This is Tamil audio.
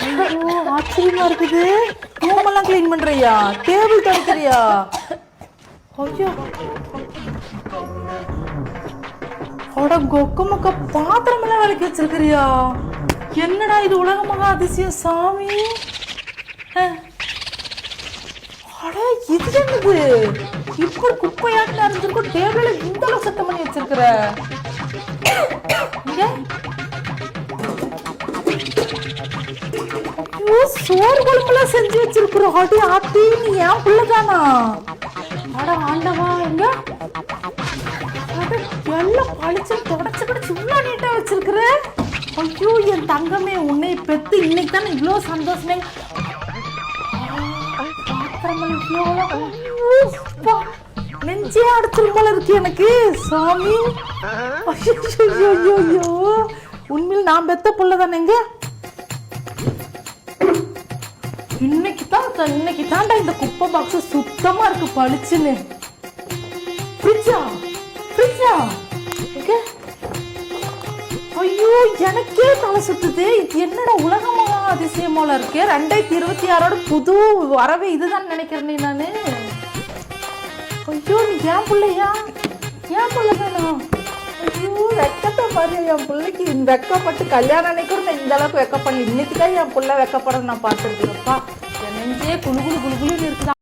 ஐயோ ஆச்சரியமா இருக்குது. ரூமெல்லாம் கிளீன் பண்றியா? டேபிள் துடைக்கிறியா? ஐயோ அட கொக்க மக்க பாத்திரம் எல்லாம் விளக்கி வச்சிருக்கிறியா? என்னடா இது உலக மகா அதிசயம் சாமி. அட இது என்னது? இப்ப குப்பையாட்டு இருந்திருக்கும். டேபிள்ல இந்த அளவு சுத்தம் பண்ணி வச்சிருக்கிற. சோறு குழம்புலாம் செஞ்சு வச்சிருக்கிறோம். அடி ஆத்தி நீ ஏன் பிள்ளைதானா? அட ஆண்டவா எங்க எல்லாம் பழிச்சு தொடச்சு கிடச்சு இவ்வளோ நீட்டா வச்சிருக்கிற. ஐயோ என் தங்கமே, உன்னை பெத்து இன்னைக்கு தானே இவ்வளோ சந்தோஷமே. நெஞ்சே அடைச்சிரும் போல இருக்கு எனக்கு சாமி. ஐயோ உண்மையில் நான் பெத்த புள்ள தானேங்க. இன்னைக்கு தாண்டா இந்த குப்பை பாக்ஸ் சுத்தமா இருக்கு பளிச்சுன்னு. ஐயோ எனக்கே தலை சுத்துது. இது என்னடா உலகமா அதிசயமோல இருக்கு. 2026 புது வரவே இதுதான் நினைக்கிறேன் நானு. ஐயோ நீ ஏன் பிள்ளையா? ஏன் பிள்ளைதானா? ஐயோ வெக்கத்தை பாரு என் பிள்ளைக்கு. வெக்கப்பட்டு கல்யாணம் அன்னைக்கு நான் இந்த அளவுக்கு வெக்கப்படல. இன்னைக்குதான் என் பிள்ளை வெக்கப்படுற நான் பார்த்துருக்கேன்ப்பா. என் நெஞ்சே குழு இருக்குதான்.